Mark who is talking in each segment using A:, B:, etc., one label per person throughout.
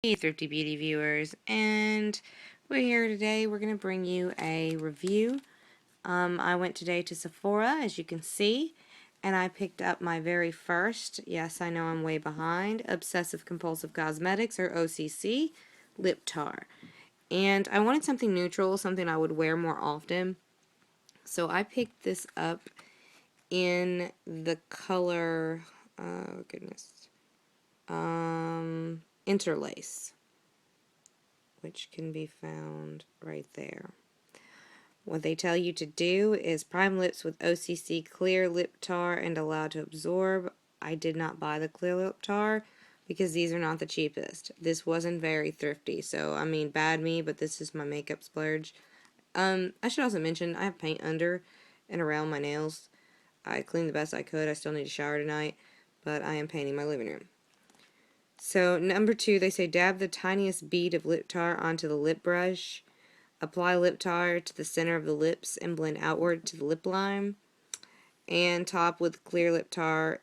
A: Hey Thrifty Beauty viewers, and we're here today. We're going to bring you a review. I went today to Sephora, as you can see, and I picked up my very first, yes, I know I'm way behind, Obsessive Compulsive Cosmetics, or OCC, lip tar. And I wanted something neutral, something I would wear more often. So I picked this up in the color, oh goodness, Interlace, which can be found right there. What they tell you to do is prime lips with OCC clear lip tar and allow to absorb. I did not buy the clear lip tar because these are not the cheapest. This wasn't very thrifty, so I mean, bad me, but this is my makeup splurge. I should also mention I have paint under and around my nails. I cleaned the best I could. I still need to shower tonight, but I am painting my living room. So number 2, they say dab the tiniest bead of lip tar onto the lip brush. Apply lip tar to the center of the lips and blend outward to the lip line. And top with clear lip tar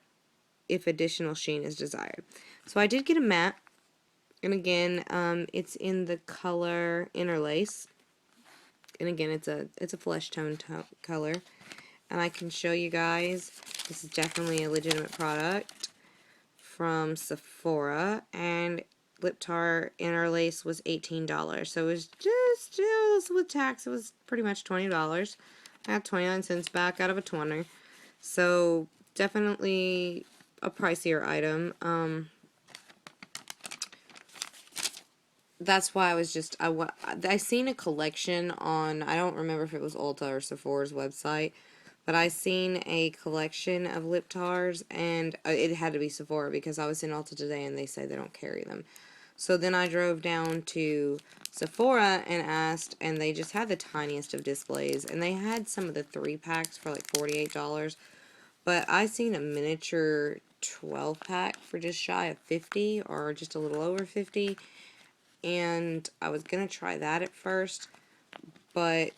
A: if additional sheen is desired. So I did get a matte. And again, it's in the color Interlace. And again, it's a flesh tone color. And I can show you guys, this is definitely a legitimate product from Sephora, and lip tar Interlace was $18, so it was just with tax, it was pretty much $20. I got 29 cents back out of a 20, so definitely a pricier item. That's why I was just, I seen a collection on, I don't remember if it was Ulta or Sephora's website, but I seen a collection of lip tars, and it had to be Sephora because I was in Ulta today and they say they don't carry them. So then I drove down to Sephora and asked, and they just had the tiniest of displays, and they had some of the 3-packs for like $48, but I seen a miniature 12-pack for just shy of 50 or just a little over 50, and I was going to try that at first, but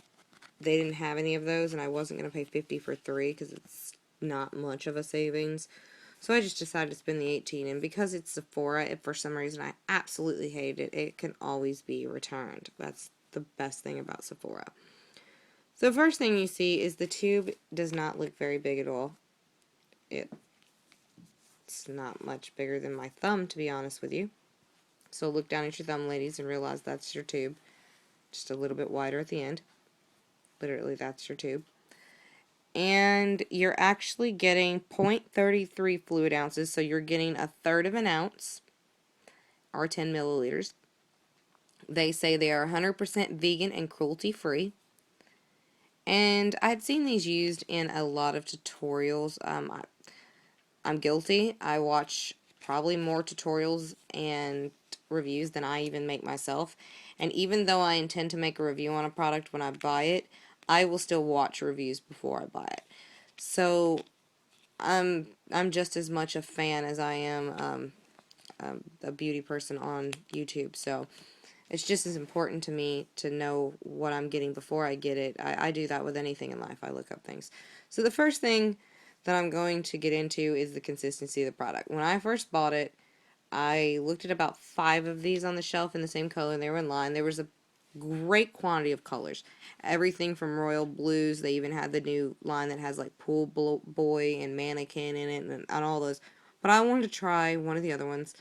A: they didn't have any of those, and I wasn't going to pay 50 for 3 because it's not much of a savings. So I just decided to spend the 18, and because it's Sephora, if for some reason I absolutely hate it, it can always be returned. That's the best thing about Sephora. So the first thing you see is the tube does not look very big at all. It's not much bigger than my thumb, to be honest with you. So look down at your thumb, ladies, and realize that's your tube. Just a little bit wider at the end. Literally, that's your tube. And you're actually getting 0.33 fluid ounces, so you're getting a third of an ounce, or 10 milliliters. They say they are 100% vegan and cruelty-free. And I'd seen these used in a lot of tutorials. I'm guilty. I watch probably more tutorials and reviews than I even make myself. And even though I intend to make a review on a product when I buy it, I will still watch reviews before I buy it. So I'm just as much a fan as I am a beauty person on YouTube. So it's just as important to me to know what I'm getting before I get it. I do that with anything in life. I look up things. So the first thing that I'm going to get into is the consistency of the product. When I first bought it, I looked at about 5 of these on the shelf in the same color, and they were in line. There was a great quantity of colors. Everything from royal blues. They even had the new line that has like pool boy and mannequin in it, and all those. But I wanted to try one of the other ones.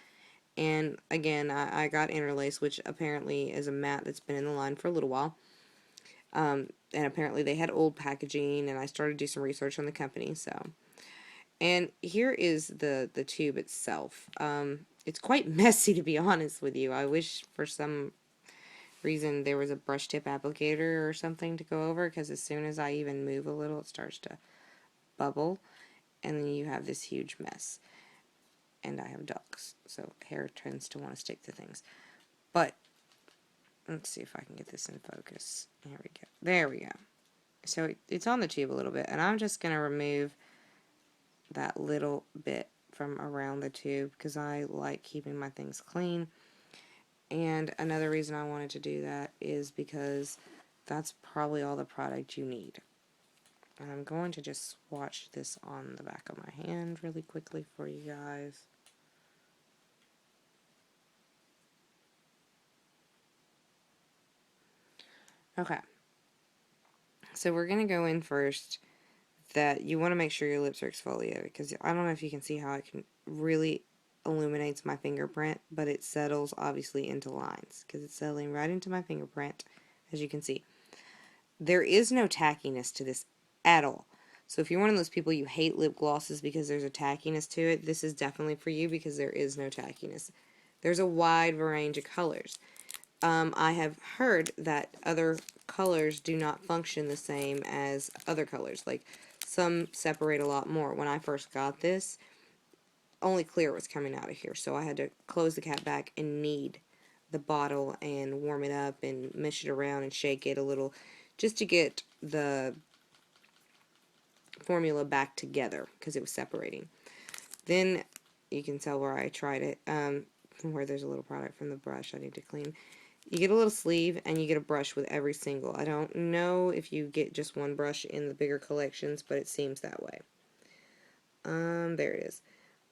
A: And again, I got Interlace, which apparently is a matte that's been in the line for a little while. And apparently they had old packaging, and I started to do some research on the company. So, and here is the tube itself. It's quite messy, to be honest with you. I wish for some reason there was a brush tip applicator or something to go over, because as soon as I even move a little, it starts to bubble, and then you have this huge mess. And I have dogs, so hair tends to want to stick to things. But let's see if I can get this in focus. There we go. There we go. So it's on the tube a little bit, and I'm just going to remove that little bit from around the tube because I like keeping my things clean. And another reason I wanted to do that is because that's probably all the product you need. And I'm going to just swatch this on the back of my hand really quickly for you guys. Okay. So we're going to go in first that you want to make sure your lips are exfoliated, because I don't know if you can see how it can really illuminates my fingerprint, but it settles obviously into lines because it's settling right into my fingerprint, as you can see. There is no tackiness to this at all. So if you're one of those people you hate lip glosses because there's a tackiness to it, this is definitely for you because there is no tackiness. There's a wide range of colors. I have heard that other colors do not function the same as other colors. Like, some separate a lot more. When I first got this, only clear was coming out of here, so I had to close the cap back and knead the bottle and warm it up and mish it around and shake it a little just to get the formula back together because it was separating. Then you can tell where I tried it, where there's a little product from the brush I need to clean. You get a little sleeve and you get a brush with every single. I don't know if you get just one brush in the bigger collections, but it seems that way. There it is.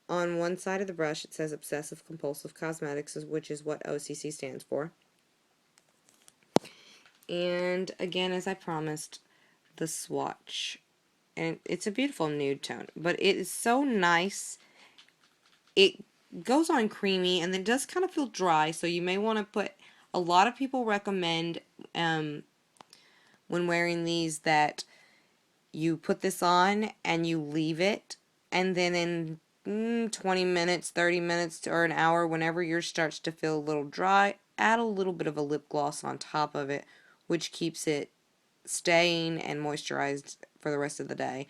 A: On one side of the brush it says Obsessive Compulsive Cosmetics, which is what OCC stands for. And again, as I promised, the swatch. And it's a beautiful nude tone, but it is so nice. It goes on creamy and then does kind of feel dry, so you may want to put, a lot of people recommend when wearing these that you put this on and you leave it, and then in 20 minutes, 30 minutes, or an hour, whenever yours starts to feel a little dry, add a little bit of a lip gloss on top of it, which keeps it staying and moisturized for the rest of the day,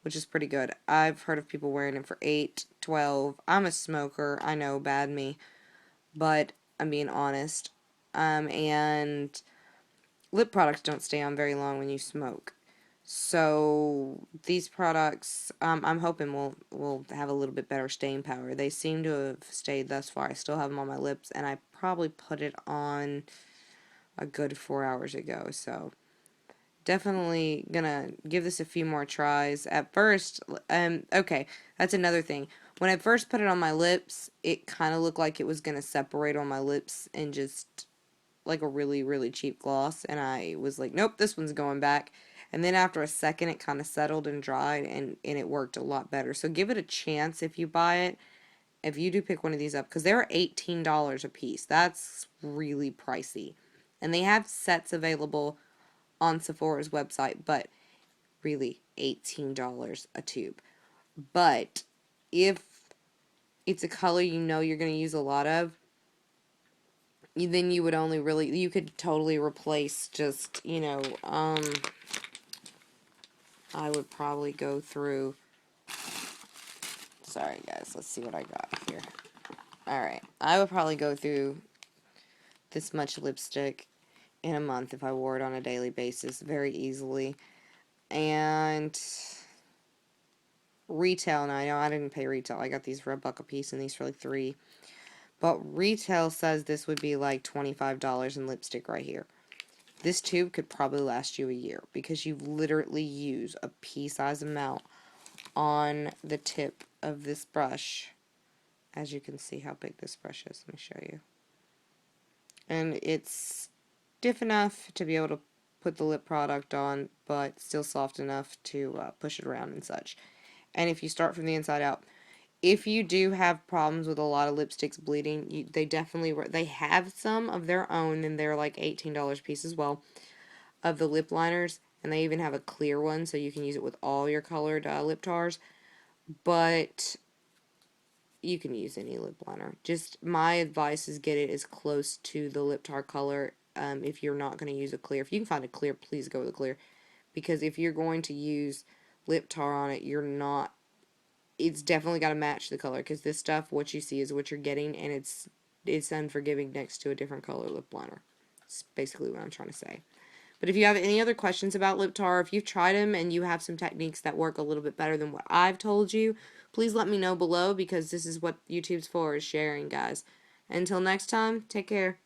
A: which is pretty good. I've heard of people wearing it for 8, 12. I'm a smoker, I know, bad me, but I'm being honest. And lip products don't stay on very long when you smoke. So these products, I'm hoping will have a little bit better staying power. They seem to have stayed thus far. I still have them on my lips, and I probably put it on a good 4 hours ago. So definitely gonna give this a few more tries. At first, okay, that's another thing. When I first put it on my lips, it kind of looked like it was gonna separate on my lips and just like a really, really cheap gloss, and I was like, nope, this one's going back. And then after a second, it kind of settled and dried, and it worked a lot better. So give it a chance if you buy it, if you do pick one of these up, because they're $18 a piece. That's really pricey. And they have sets available on Sephora's website, but really, $18 a tube. But if it's a color you know you're going to use a lot of, then you would only really, you could totally replace just, I would probably go through, sorry guys, let's see what I got here. Alright, I would probably go through this much lipstick in a month if I wore it on a daily basis very easily. And retail, now I know I didn't pay retail, I got these for $1 a piece and these for like $3. But retail says this would be like $25 in lipstick right here. This tube could probably last you a year because you literally use a pea-sized amount on the tip of this brush. As you can see how big this brush is, let me show you. And it's stiff enough to be able to put the lip product on, but still soft enough to push it around and such. And if you start from the inside out, if you do have problems with a lot of lipsticks bleeding, they have some of their own, and they're like $18 a piece as well, of the lip liners, and they even have a clear one so you can use it with all your colored lip tars. But you can use any lip liner. Just my advice is get it as close to the lip tar color. If you're not going to use a clear, if you can find a clear, please go with a clear, because if you're going to use lip tar on it, it's definitely got to match the color, because this stuff, what you see is what you're getting, and it's unforgiving next to a different color lip liner. It's basically what I'm trying to say. But if you have any other questions about lip tar, if you've tried them and you have some techniques that work a little bit better than what I've told you, please let me know below, because this is what YouTube's for, is sharing, guys. Until next time, take care.